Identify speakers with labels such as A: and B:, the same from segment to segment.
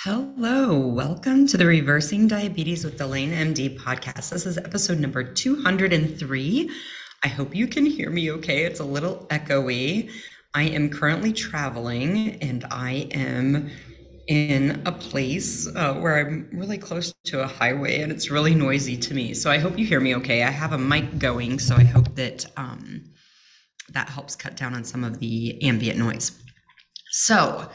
A: Hello, welcome to the Reversing Diabetes with Delane MD podcast. This is episode number 203. I hope you can hear me okay. It's a little echoey. I am currently traveling and I am in a place where I'm really close to a highway and it's really noisy to me. So I hope you hear me okay. I have a mic going, so I hope that that helps cut down on some of the ambient noise. So,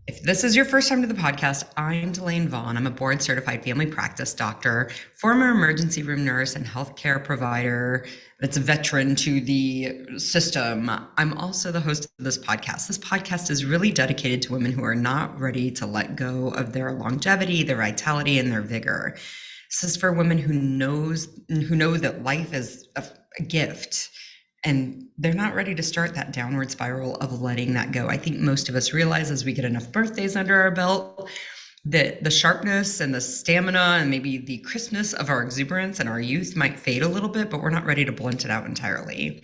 A: if this is your first time to the podcast, I'm Delane Vaughn. I'm a board certified family practice doctor, former emergency room nurse, and healthcare provider that's a veteran to the system. I'm also the host of this podcast. This podcast is really dedicated to women who are not ready to let go of their longevity, their vitality, and their vigor. This is for women who know that life is a gift. And they're not ready to start that downward spiral of letting that go. I think most of us realize as we get enough birthdays under our belt that the sharpness and the stamina and maybe the crispness of our exuberance and our youth might fade a little bit, but we're not ready to blunt it out entirely.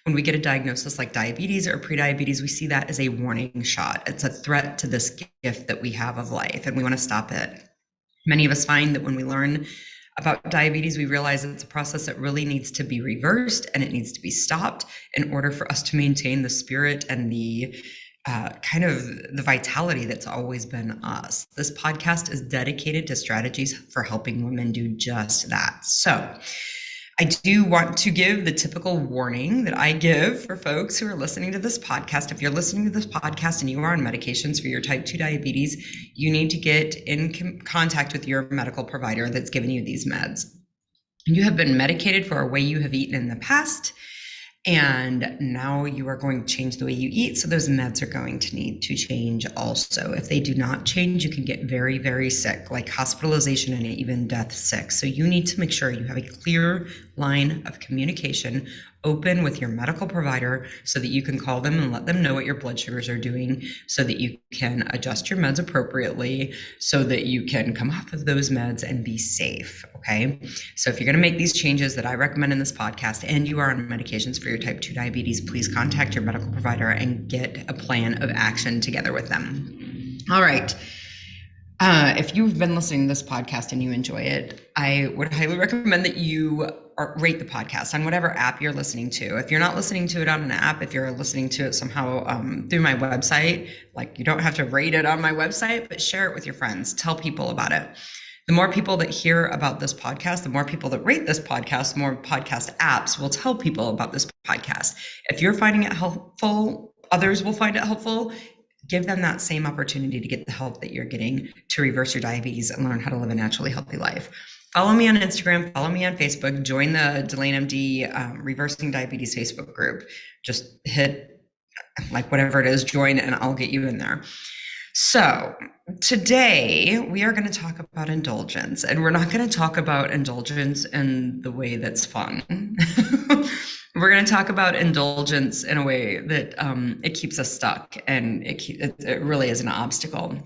A: When we get a diagnosis like diabetes or prediabetes, we see that as a warning shot. It's a threat to this gift that we have of life, and we want to stop it. Many of us find that when we learn about diabetes, we realize it's a process that really needs to be reversed and it needs to be stopped in order for us to maintain the spirit and the kind of the vitality that's always been us. This podcast is dedicated to strategies for helping women do just that. So I do want to give the typical warning that I give for folks who are listening to this podcast. If you're listening to this podcast and you are on medications for your type 2 diabetes, you need to get in contact with your medical provider that's given you these meds. You have been medicated for a way you have eaten in the past, and now you are going to change the way you eat. So those meds are going to need to change also. If they do not change, you can get very, very sick, like hospitalization and even death sick. So you need to make sure you have a clear line of communication open with your medical provider so that you can call them and let them know what your blood sugars are doing, so that you can adjust your meds appropriately, so that you can come off of those meds and be safe, okay? So if you're gonna make these changes that I recommend in this podcast and you are on medications for your type 2 diabetes, please contact your medical provider and get a plan of action together with them. All right. If you've been listening to this podcast and you enjoy it, I would highly recommend that you rate the podcast on whatever app you're listening to. If you're not listening to it on an app, if you're listening to it somehow through my website, like you don't have to rate it on my website, but share it with your friends. Tell people about it. The more people that hear about this podcast, the more people that rate this podcast, the more podcast apps will tell people about this podcast. If you're finding it helpful, others will find it helpful. Give them that same opportunity to get the help that you're getting to reverse your diabetes and learn how to live a naturally healthy life. Follow me on Instagram, follow me on Facebook, join the Delane MD Reversing Diabetes Facebook group. Just hit like whatever it is, join, and I'll get you in there. So today we are going to talk about indulgence, and we're not going to talk about indulgence in the way that's fun. We're going to talk about indulgence in a way that it keeps us stuck, and it really is an obstacle.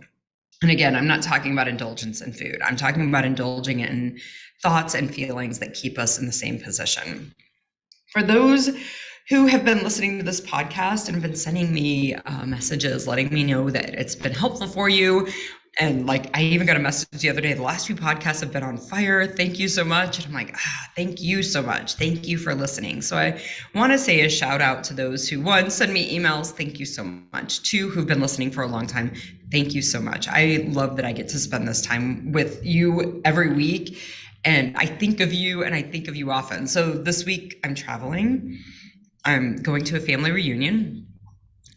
A: And again, I'm not talking about indulgence in food. I'm talking about indulging in thoughts and feelings that keep us in the same position. For those who have been listening to this podcast and have been sending me messages, letting me know that it's been helpful for you. And like, I even got a message the other day, the last few podcasts have been on fire. Thank you so much. And I'm like, thank you so much. Thank you for listening. So I want to say a shout out to those who, one, send me emails. Thank you so much. Two, who've been listening for a long time. Thank you so much. I love that I get to spend this time with you every week. And I think of you, and I think of you often. So this week I'm traveling. I'm going to a family reunion.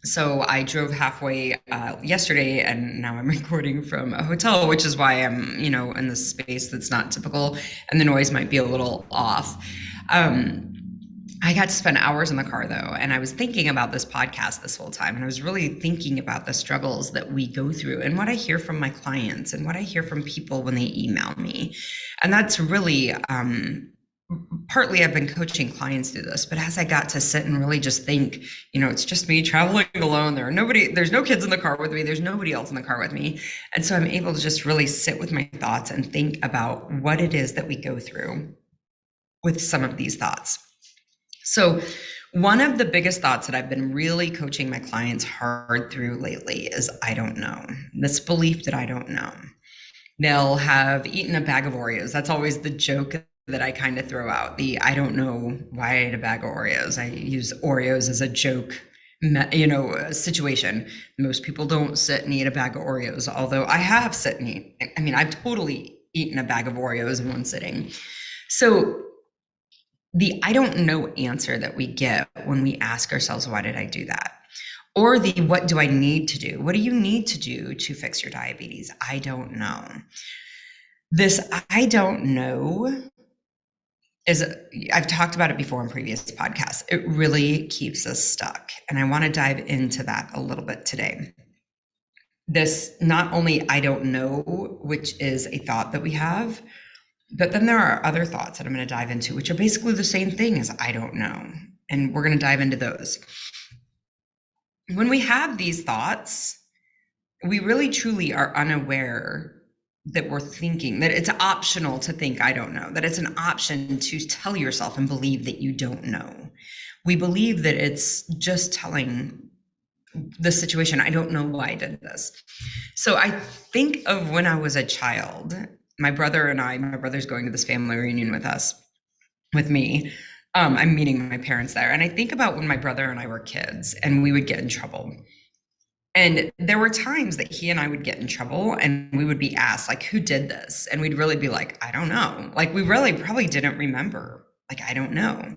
A: So I drove halfway yesterday, and now I'm recording from a hotel, which is why I'm, in this space that's not typical, and the noise might be a little off. I got to spend hours in the car though, and I was thinking about this podcast this whole time, and I was really thinking about the struggles that we go through and what I hear from my clients and what I hear from people when they email me. And that's really partly I've been coaching clients through this, but as I got to sit and really just think, it's just me traveling alone. There's no kids in the car with me. There's nobody else in the car with me. And so I'm able to just really sit with my thoughts and think about what it is that we go through with some of these thoughts. So One of the biggest thoughts that I've been really coaching my clients hard through lately is I don't know. This belief that I don't know. They'll have eaten a bag of Oreos. That's always the joke that I kind of throw out. The I don't know why I ate a bag of Oreos. I use Oreos as a joke, situation. Most people don't sit and eat a bag of Oreos, although I have sit and eat. I mean, I've totally eaten a bag of Oreos in one sitting. So the I don't know answer that we get when we ask ourselves, why did I do that? Or the what do I need to do? What do you need to do to fix your diabetes? I don't know. This I don't know is, I've talked about it before in previous podcasts. It really keeps us stuck. And I want to dive into that a little bit today. This not only I don't know, which is a thought that we have, but then there are other thoughts that I'm going to dive into, which are basically the same thing as I don't know. And we're going to dive into those. When we have these thoughts, we really truly are unaware that we're thinking, that it's optional to think I don't know, that it's an option to tell yourself and believe that you don't know. We believe that it's just telling the situation, I don't know why I did this. So I think of when I was a child, my brother's going to this family reunion with me. I'm meeting my parents there. And I think about when my brother and I were kids and we would get in trouble. And there were times that he and I would get in trouble and we would be asked, like, who did this? And we'd really be like, I don't know. Like, we really probably didn't remember. Like, I don't know.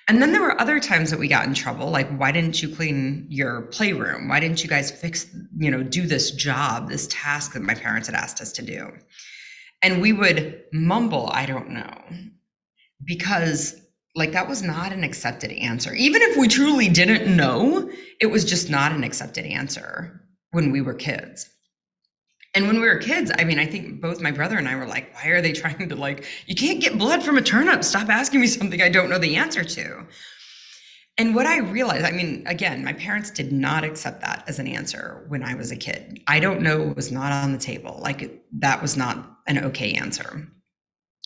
A: And then there were other times that we got in trouble, like, why didn't you clean your playroom? Why didn't you guys do this job, this task that my parents had asked us to do? And we would mumble, I don't know, because like that was not an accepted answer. Even if we truly didn't know, it was just not an accepted answer when we were kids. And when we were kids, I mean, I think both my brother and I were like, why are they trying to, like, you can't get blood from a turnip. Stop asking me something I don't know the answer to. And what I realized, I mean, again, my parents did not accept that as an answer when I was a kid. I don't know was not on the table. Like, that was not an okay answer.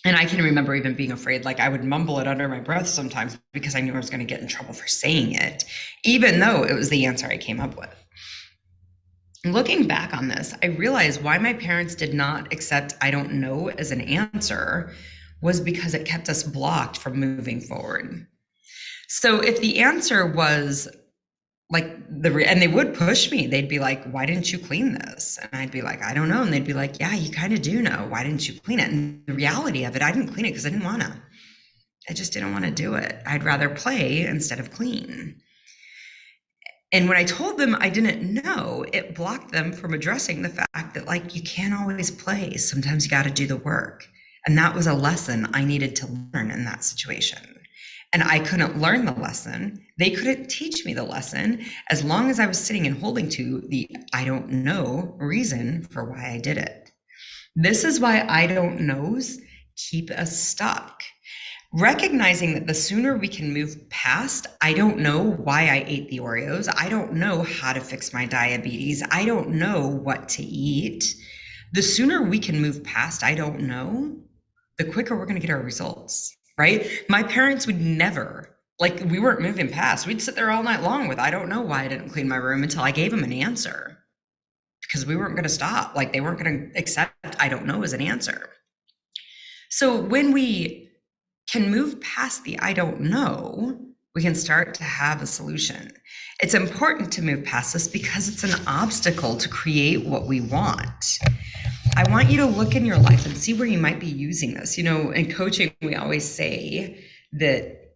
A: And I can remember even being afraid, like I would mumble it under my breath sometimes because I knew I was going to get in trouble for saying it, even though it was the answer I came up with. Looking back on this, I realized why my parents did not accept I don't know as an answer was because it kept us blocked from moving forward. So if the answer was like and they would push me, they'd be like, why didn't you clean this? And I'd be like, I don't know. And they'd be like, yeah, you kind of do know. Why didn't you clean it? And the reality of it, I didn't clean it because I didn't want to. I just didn't want to do it. I'd rather play instead of clean. And when I told them I didn't know, it blocked them from addressing the fact that, like, you can't always play. Sometimes you got to do the work. And that was a lesson I needed to learn in that situation. And I couldn't learn the lesson. They couldn't teach me the lesson as long as I was sitting and holding to the I don't know reason for why I did it. This is why I don't knows keep us stuck. Recognizing that the sooner we can move past, I don't know why I ate the Oreos. I don't know how to fix my diabetes. I don't know what to eat. The sooner we can move past, I don't know, the quicker we're going to get our results. Right? My parents would never, like, we weren't moving past. We'd sit there all night long with, I don't know why I didn't clean my room, until I gave them an answer, because we weren't going to stop. Like, they weren't going to accept I don't know as an answer. So when we can move past the I don't know, we can start to have a solution. It's important to move past this because it's an obstacle to create what we want. I want you to look in your life and see where you might be using this. You know, in coaching, we always say that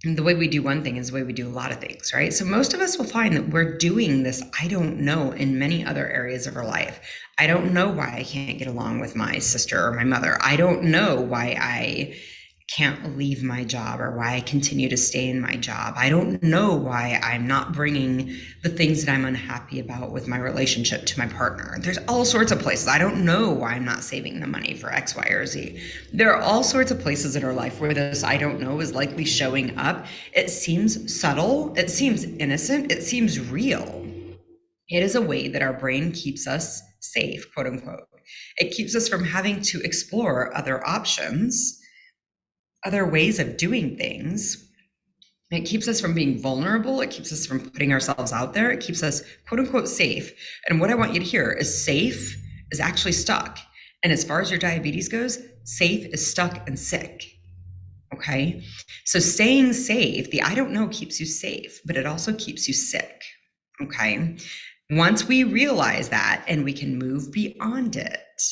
A: the way we do one thing is the way we do a lot of things, right? So most of us will find that we're doing this I don't know in many other areas of our life. I don't know why I can't get along with my sister or my mother. I don't know why I can't leave my job or why I continue to stay in my job. I don't know why I'm not bringing the things that I'm unhappy about with my relationship to my partner. There's all sorts of places. I don't know why I'm not saving the money for X, Y, or Z. There are all sorts of places in our life where this I don't know is likely showing up. It seems subtle. It seems innocent. It seems real. It is a way that our brain keeps us safe, quote unquote. It keeps us from having to explore other options, other ways of doing things. It keeps us from being vulnerable. It keeps us from putting ourselves out there. It keeps us quote unquote safe. And what I want you to hear is safe is actually stuck. And as far as your diabetes goes, safe is stuck and sick. Okay. So staying safe, the I don't know keeps you safe, but it also keeps you sick. Okay. Once we realize that and we can move beyond it,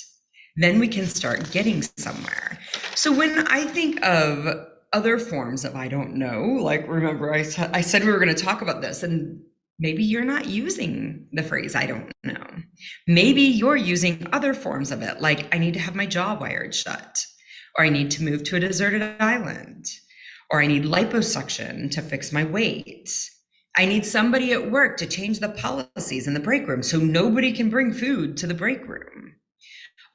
A: then we can start getting somewhere. So when I think of other forms of I don't know, like remember I said we were going to talk about this, and maybe you're not using the phrase I don't know. Maybe you're using other forms of it, like I need to have my jaw wired shut, or I need to move to a deserted island, or I need liposuction to fix my weight. I need somebody at work to change the policies in the break room so nobody can bring food to the break room.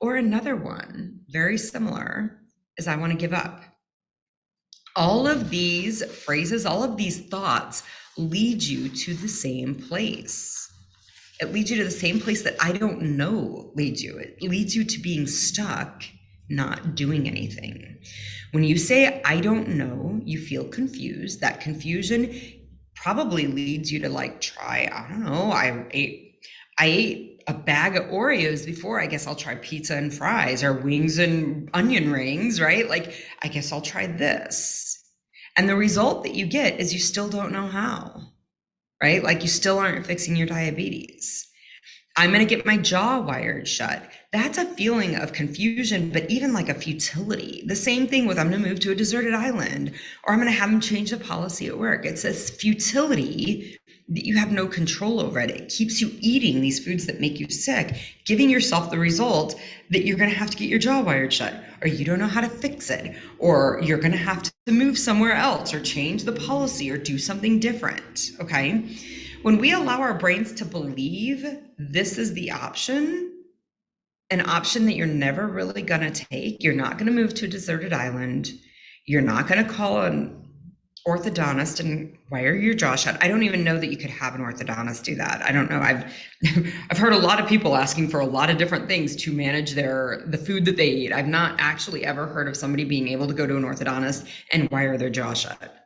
A: Or another one, very similar, is I want to give up. All of these phrases, all of these thoughts lead you to the same place. It leads you to the same place that I don't know leads you. It leads you to being stuck, not doing anything. When you say, I don't know, you feel confused. That confusion probably leads you to like try, I don't know, I ate a bag of Oreos before, I guess I'll try pizza and fries or wings and onion rings, right? Like, I guess I'll try this. And the result that you get is you still don't know how, right? Like you still aren't fixing your diabetes. I'm going to get my jaw wired shut. That's a feeling of confusion, but even like a futility. The same thing with I'm going to move to a deserted island, or I'm going to have them change the policy at work. It's this futility that you have no control over it. It keeps you eating these foods that make you sick, giving yourself the result that you're going to have to get your jaw wired shut, or you don't know how to fix it, or you're going to have to move somewhere else or change the policy or do something different. Okay. When we allow our brains to believe this is the option, an option that you're never really going to take, you're not going to move to a deserted island, you're not going to call an orthodontist and wire your jaw shut. I don't even know that you could have an orthodontist do that. I don't know. I've heard a lot of people asking for a lot of different things to manage the food that they eat. I've not actually ever heard of somebody being able to go to an orthodontist and wire their jaw shut.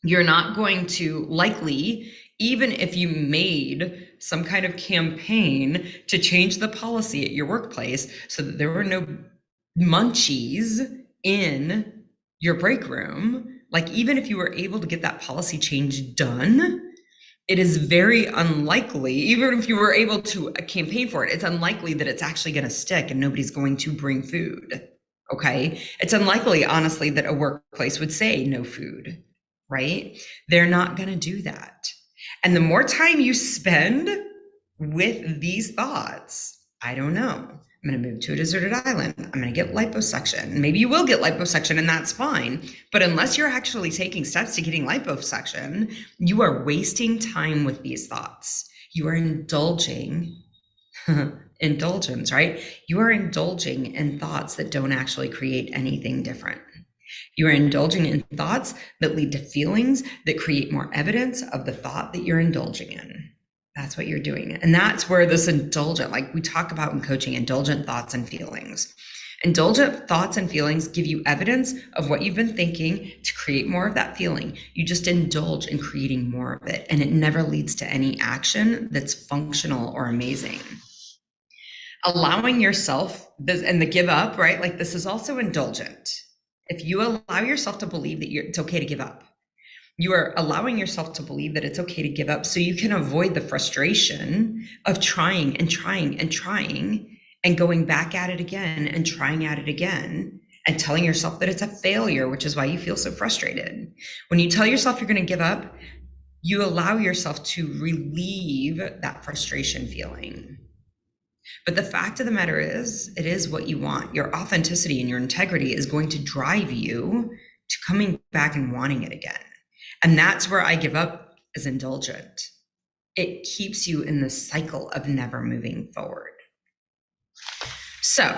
A: You're not going to likely, even if you made some kind of campaign to change the policy at your workplace so that there were no munchies in your break room, like even if you were able to get that policy change done, it is very unlikely, even if you were able to campaign for it, it's unlikely that it's actually going to stick and nobody's going to bring food. Okay. It's unlikely, honestly, that a workplace would say no food, right? They're not going to do that. And the more time you spend with these thoughts, I don't know, I'm going to move to a deserted island, I'm going to get liposuction. Maybe you will get liposuction and that's fine. But unless you're actually taking steps to getting liposuction, you are wasting time with these thoughts. You are indulging, indulgence, right? You are indulging in thoughts that don't actually create anything different. You are indulging in thoughts that lead to feelings that create more evidence of the thought that you're indulging in. That's what you're doing. And that's where this indulgent, like we talk about in coaching, indulgent thoughts and feelings. Indulgent thoughts and feelings give you evidence of what you've been thinking to create more of that feeling. You just indulge in creating more of it, and it never leads to any action that's functional or amazing. Allowing yourself this, and the give up, right? Like this is also indulgent. If you allow yourself to believe that it's okay to give up, you are allowing yourself to believe that it's okay to give up so you can avoid the frustration of trying and trying and trying and going back at it again and trying at it again and telling yourself that it's a failure, which is why you feel so frustrated. When you tell yourself you're going to give up, you allow yourself to relieve that frustration feeling. But the fact of the matter is, it is what you want. Your authenticity and your integrity is going to drive you to coming back and wanting it again. And that's where I give up is indulgent. It keeps you in the cycle of never moving forward. So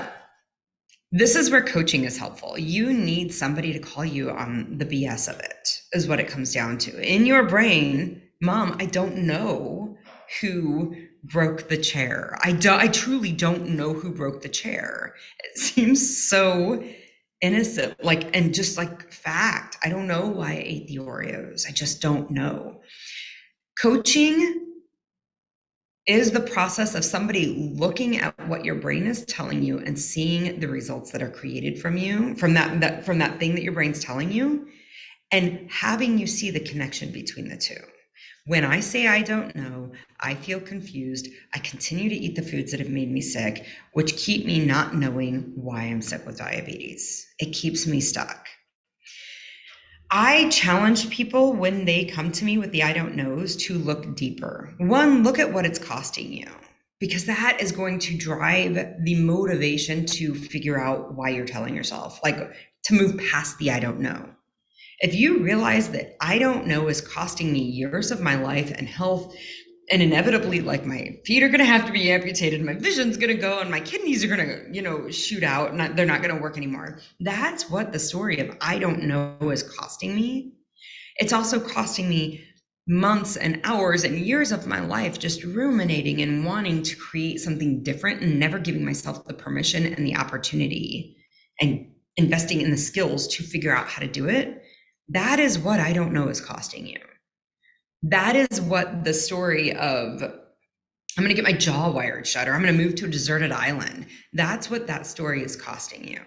A: this is where coaching is helpful. You need somebody to call you on the BS of it, is what it comes down to. In your brain, Mom, I don't know who broke the chair. I truly don't know who broke the chair. It seems so innocent, like, and just like fact. I don't know why I ate the Oreos. I just don't know. Coaching is the process of somebody looking at what your brain is telling you and seeing the results that are created from you, from that thing that your brain's telling you, and having you see the connection between the two. When I say I don't know, I feel confused. I continue to eat the foods that have made me sick, which keep me not knowing why I'm sick with diabetes. It keeps me stuck. I challenge people when they come to me with the I don't knows to look deeper. One, look at what it's costing you, because that is going to drive the motivation to figure out why you're telling yourself, like to move past the I don't know. If you realize that I don't know is costing me years of my life and health, and inevitably, like, my feet are going to have to be amputated, my vision's going to go, and my kidneys are going to, shoot out, and they're not going to work anymore. That's what the story of I don't know is costing me. It's also costing me months and hours and years of my life just ruminating and wanting to create something different and never giving myself the permission and the opportunity and investing in the skills to figure out how to do it. That is what I don't know is costing you. That is what the story of I'm going to get my jaw wired shut, or I'm going to move to a deserted island. That's what that story is costing you.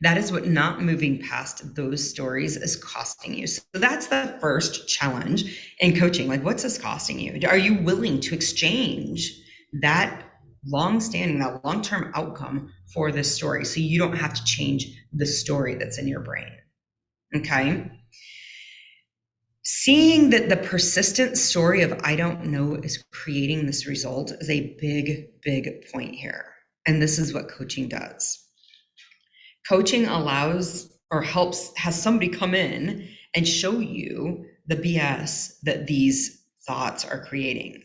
A: That is what not moving past those stories is costing you. So that's the first challenge in coaching. Like, what's this costing you? Are you willing to exchange that that long-term outcome for this story so you don't have to change the story that's in your brain? Okay. Seeing that the persistent story of I don't know is creating this result is a big, big point here. And this is what coaching does. Coaching allows or has somebody come in and show you the BS that these thoughts are creating.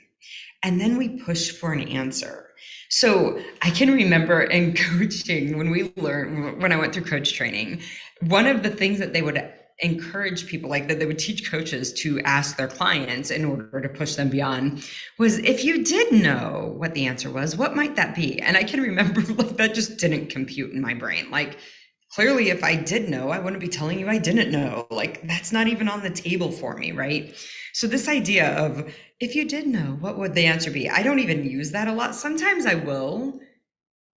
A: And then we push for an answer. So I can remember in coaching, when I went through coach training, one of the things that they would encourage people, like that they would teach coaches to ask their clients in order to push them beyond, was, if you did know what the answer was, what might that be? And I can remember, like, that just didn't compute in my brain. Like, clearly, if I did know, I wouldn't be telling you I didn't know. Like, that's not even on the table for me, right? So this idea of, if you did know, what would the answer be? I don't even use that a lot. Sometimes I will,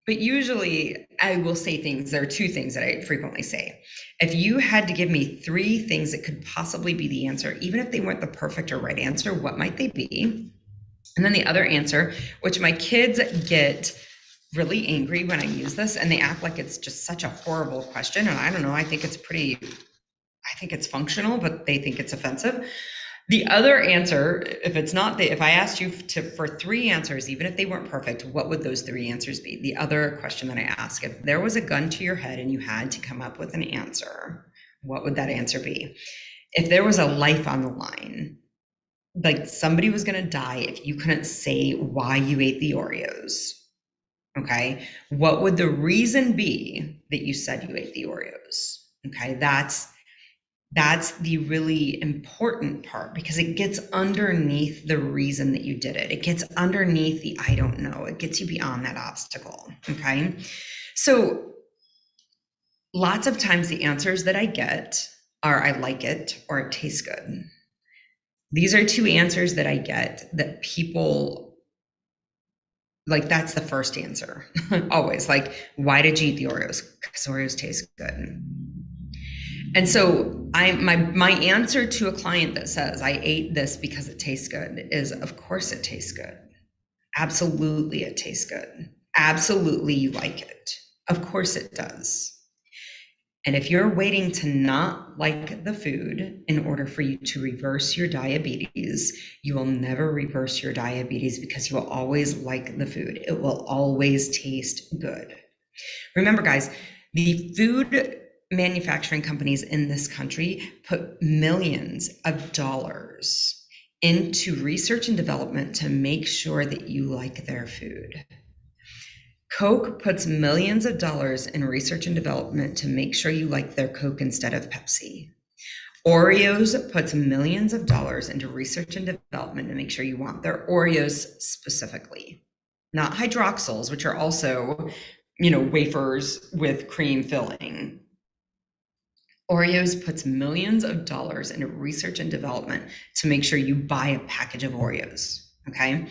A: but usually I will say things. There are two things that I frequently say. If you had to give me three things that could possibly be the answer, even if they weren't the perfect or right answer, what might they be? And then the other answer, which my kids get really angry when I use this, and they act like it's just such a horrible question. And I don't know, I think it's functional, but they think it's offensive. The other answer, if I asked you for three answers, even if they weren't perfect, what would those three answers be? The other question that I ask, if there was a gun to your head and you had to come up with an answer, what would that answer be? If there was a life on the line, like somebody was going to die if you couldn't say why you ate the Oreos, okay, what would the reason be that you said you ate the Oreos? Okay, that's the really important part, because it gets underneath the reason that you did it. It gets underneath the I don't know. It gets you beyond that obstacle. Okay. So lots of times the answers that I get are I like it or it tastes good. These are two answers that I get that people like. That's the first answer. Always, like, why did you eat the Oreos? Because Oreos taste good. And so my answer to a client that says I ate this because it tastes good is, of course it tastes good. Absolutely it tastes good. Absolutely you like it. Of course it does. And if you're waiting to not like the food in order for you to reverse your diabetes, you will never reverse your diabetes, because you will always like the food. It will always taste good. Remember, guys, the food manufacturing companies in this country put millions of dollars into research and development to make sure that you like their food. Coke puts millions of dollars in research and development to make sure you like their Coke instead of Pepsi. Oreos puts millions of dollars into research and development to make sure you want their Oreos specifically, not hydroxyls, which are also, wafers with cream filling. Oreos puts millions of dollars into research and development to make sure you buy a package of Oreos, okay?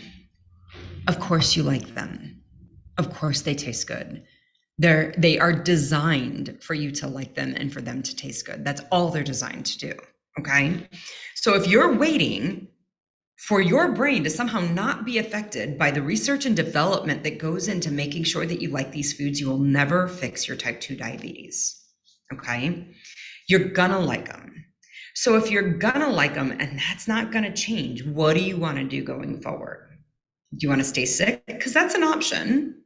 A: Of course you like them. Of course they taste good. They are designed for you to like them and for them to taste good. That's all they're designed to do, okay? So if you're waiting for your brain to somehow not be affected by the research and development that goes into making sure that you like these foods, you will never fix your type 2 diabetes, okay? You're gonna like them. So if you're gonna like them and that's not gonna change, what do you wanna do going forward? Do you wanna stay sick? Because that's an option.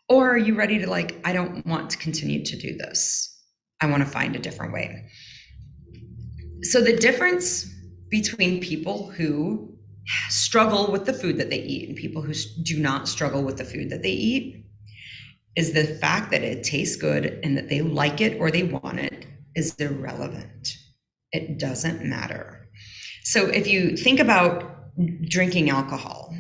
A: Or are you ready to I don't want to continue to do this. I wanna find a different way. So the difference between people who struggle with the food that they eat and people who do not struggle with the food that they eat is the fact that it tastes good and that they like it or they want it is irrelevant. It doesn't matter. So if you think about drinking alcohol,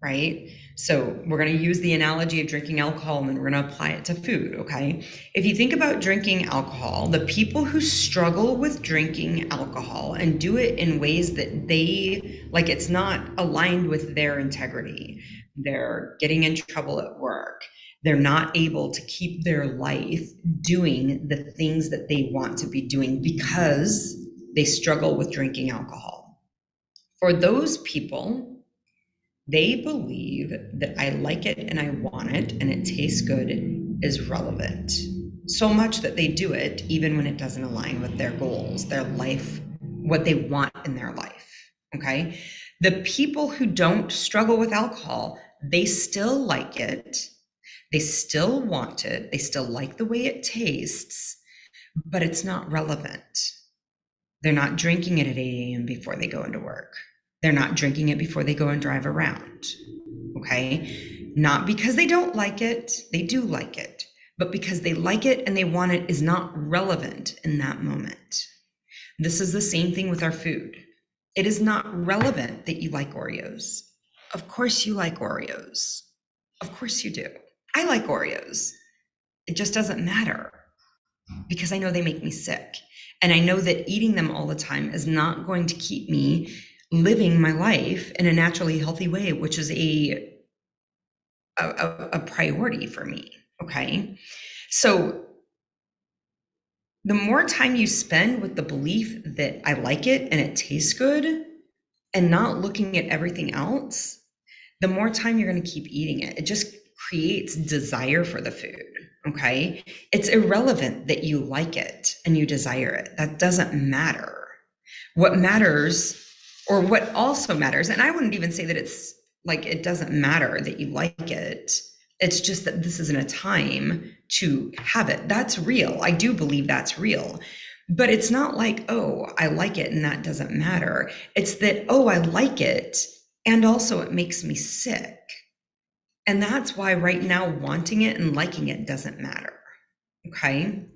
A: right? So we're going to use the analogy of drinking alcohol and then we're going to apply it to food, okay? If you think about drinking alcohol, the people who struggle with drinking alcohol and do it in ways that it's not aligned with their integrity, they're getting in trouble at work, they're not able to keep their life doing the things that they want to be doing because they struggle with drinking alcohol. For those people, they believe that I like it and I want it and it tastes good is relevant. So much that they do it even when it doesn't align with their goals, their life, what they want in their life, okay? The people who don't struggle with alcohol, they still like it. They still want it. They still like the way it tastes, but it's not relevant. They're not drinking it at 8 a.m. before they go into work. They're not drinking it before they go and drive around, okay? Not because they don't like it, they do like it, but because they like it and they want it is not relevant in that moment. This is the same thing with our food. It is not relevant that you like Oreos. Of course you like Oreos. Of course you do. I like Oreos. It just doesn't matter because I know they make me sick. And I know that eating them all the time is not going to keep me living my life in a naturally healthy way, which is a priority for me, okay? So the more time you spend with the belief that I like it and it tastes good and not looking at everything else, the more time you're going to keep eating it. It just creates desire for the food, okay? It's irrelevant that you like it and you desire it. That doesn't matter. What matters, or what also matters, and I wouldn't even say that it's it doesn't matter that you like it. It's just that this isn't a time to have it. That's real. I do believe that's real. But it's not oh, I like it and that doesn't matter. It's that, oh, I like it and also it makes me sick. And that's why right now wanting it and liking it doesn't matter, okay?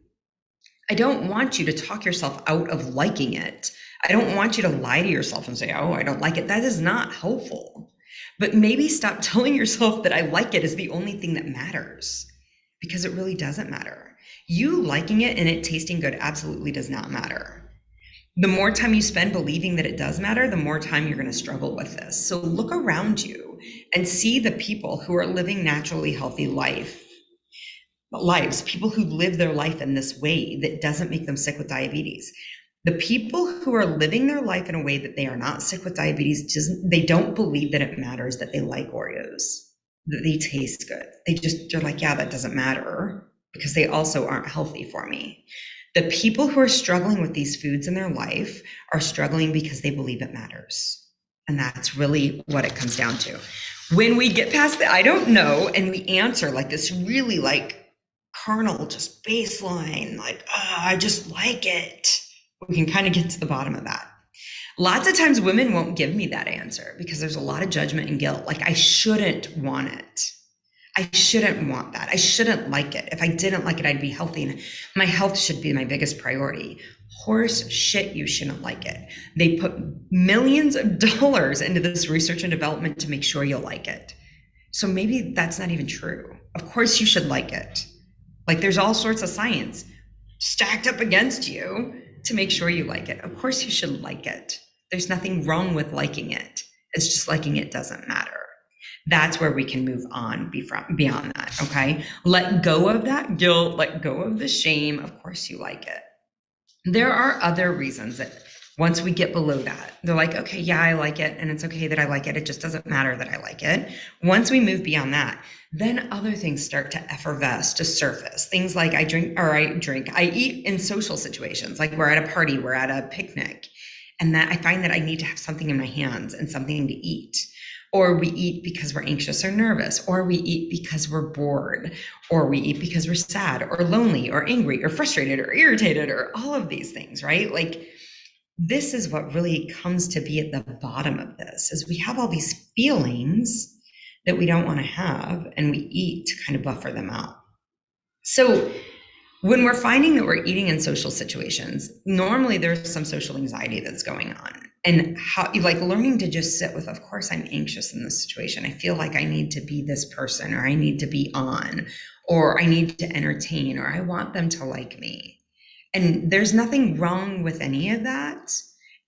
A: I don't want you to talk yourself out of liking it. I don't want you to lie to yourself and say, oh, I don't like it. That is not helpful. But maybe stop telling yourself that I like it is the only thing that matters, because it really doesn't matter. You liking it and it tasting good absolutely does not matter. The more time you spend believing that it does matter, the more time you're going to struggle with this. So look around you and see the people who are living naturally healthy lives, people who live their life in this way that doesn't make them sick with diabetes. The people who are living their life in a way that they are not sick with diabetes, they don't believe that it matters that they like Oreos, that they taste good. They're like, yeah, that doesn't matter because they also aren't healthy for me. The people who are struggling with these foods in their life are struggling because they believe it matters. And that's really what it comes down to. When we get past the I don't know and we answer this really carnal, just baseline, I just like it, we can kind of get to the bottom of that. Lots of times women won't give me that answer because there's a lot of judgment and guilt. I shouldn't want it. I shouldn't want that. I shouldn't like it. If I didn't like it, I'd be healthy and my health should be my biggest priority. Horse shit, you shouldn't like it. They put millions of dollars into this research and development to make sure you'll like it. So maybe that's not even true. Of course you should like it. There's all sorts of science. stacked up against you to make sure you like it. Of course, you should like it. There's nothing wrong with liking it. It's just liking it doesn't matter. That's where we can move on beyond that. Okay. Let go of that guilt, let go of the shame. Of course, you like it. There are other reasons that once we get below that, they're like, okay, yeah, I like it. And it's okay that I like it. It just doesn't matter that I like it. Once we move beyond that, then other things start to effervesce, to surface. Things like I eat in social situations, like we're at a party, we're at a picnic, and that I find that I need to have something in my hands and something to eat. Or we eat because we're anxious or nervous, or we eat because we're bored, or we eat because we're sad or lonely or angry or frustrated or irritated or all of these things, right? Like, this is what really comes to be at the bottom of this, is we have all these feelings that we don't want to have, and we eat to kind of buffer them out. So when we're finding that we're eating in social situations, normally there's some social anxiety that's going on. And how, like, learning to just sit with, of course, I'm anxious in this situation. I feel like I need to be this person, or I need to be on, or I need to entertain, or I want them to like me. And there's nothing wrong with any of that.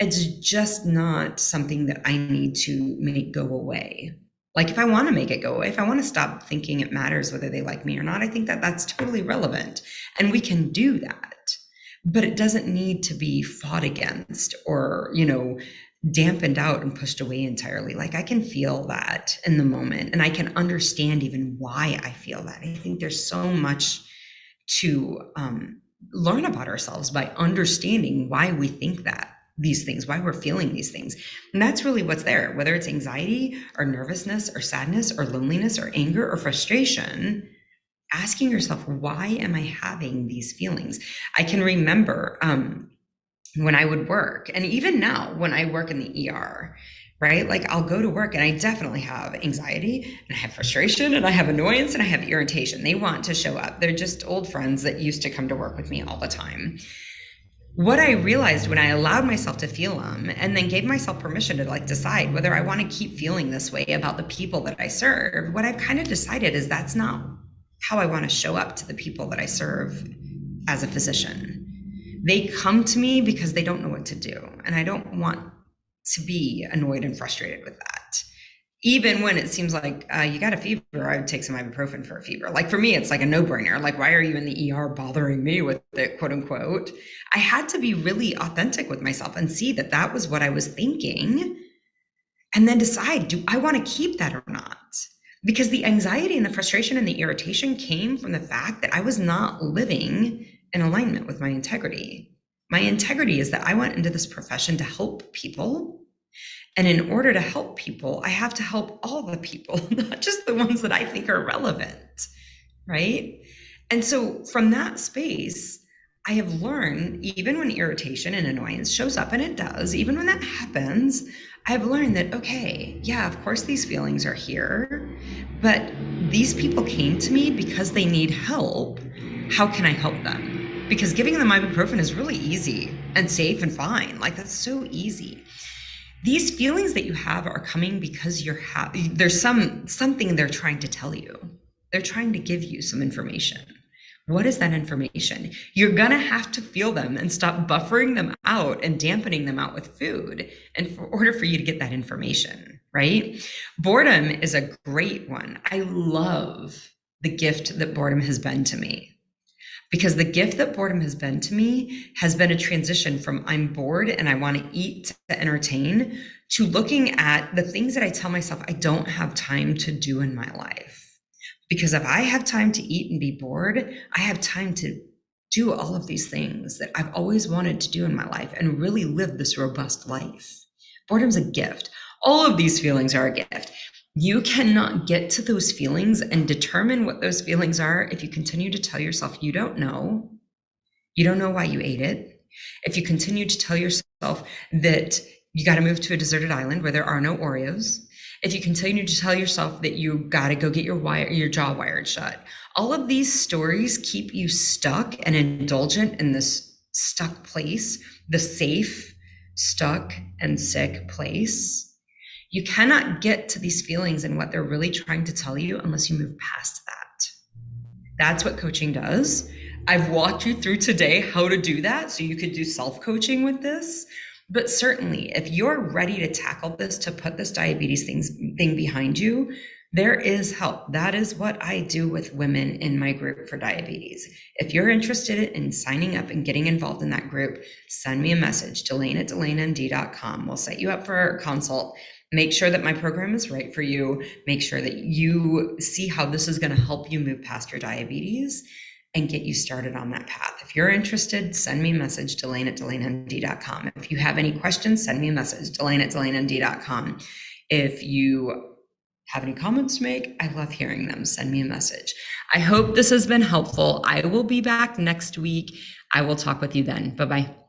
A: It's just not something that I need to make go away. Like, if I want to make it go away, if I want to stop thinking it matters whether they like me or not, I think that that's totally relevant. And we can do that. But it doesn't need to be fought against or, dampened out and pushed away entirely. Like, I can feel that in the moment, and I can understand even why I feel that. I think there's so much to learn about ourselves by understanding why we think that these things, why we're feeling these things. And that's really what's there, whether it's anxiety or nervousness or sadness or loneliness or anger or frustration. Asking yourself, why am I having these feelings? I can remember when I would work, and even now when I work in the ER, right? Like, I'll go to work and I definitely have anxiety, and I have frustration, and I have annoyance, and I have irritation. They want to show up. They're just old friends that used to come to work with me all the time. What I realized when I allowed myself to feel them, and then gave myself permission to decide whether I want to keep feeling this way about the people that I serve, what I've kind of decided is that's not how I want to show up to the people that I serve as a physician. They come to me because they don't know what to do, and I don't want to be annoyed and frustrated with that. Even when it seems like you got a fever, I would take some ibuprofen for a fever. Like, for me, it's like a no-brainer. Like, why are you in the ER bothering me with it, quote unquote? I had to be really authentic with myself and see that that was what I was thinking, and then decide, do I want to keep that or not? Because the anxiety and the frustration and the irritation came from the fact that I was not living in alignment with my integrity. My integrity is that I went into this profession to help people. And in order to help people, I have to help all the people, not just the ones that I think are relevant, right? And so from that space, I have learned, even when irritation and annoyance shows up, and it does, even when that happens, I've learned that, okay, yeah, of course these feelings are here, but these people came to me because they need help. How can I help them? Because giving them ibuprofen is really easy and safe and fine. Like, that's so easy. These feelings that you have are coming because there's something they're trying to tell you. They're trying to give you some information. What is that information? You're going to have to feel them and stop buffering them out and dampening them out with food in order for you to get that information, right? Boredom is a great one. I love the gift that boredom has been to me. Because the gift that boredom has been to me has been a transition from I'm bored and I want to eat to entertain, to looking at the things that I tell myself I don't have time to do in my life. Because if I have time to eat and be bored, I have time to do all of these things that I've always wanted to do in my life and really live this robust life. Boredom's a gift. All of these feelings are a gift. You cannot get to those feelings and determine what those feelings are if you continue to tell yourself you don't know why you ate it. If you continue to tell yourself that you got to move to a deserted island where there are no Oreos. If you continue to tell yourself that you got to go get your jaw wired shut. All of these stories keep you stuck and indulgent in this stuck place, the safe, stuck, and sick place. You cannot get to these feelings and what they're really trying to tell you unless you move past that. That's what coaching does. I've walked you through today how to do that so you could do self-coaching with this. But certainly, if you're ready to tackle this, to put this diabetes thing behind you, there is help. That is what I do with women in my group for diabetes. If you're interested in signing up and getting involved in that group, send me a message, Delane@DelaneMD.com. We'll set you up for a consult. Make sure that my program is right for you. Make sure that you see how this is going to help you move past your diabetes and get you started on that path. If you're interested, send me a message, Delane@DelaneMD.com. If you have any questions, send me a message, Delane@DelaneMD.com. If you have any comments to make, I love hearing them. Send me a message. I hope this has been helpful. I will be back next week. I will talk with you then. Bye-bye.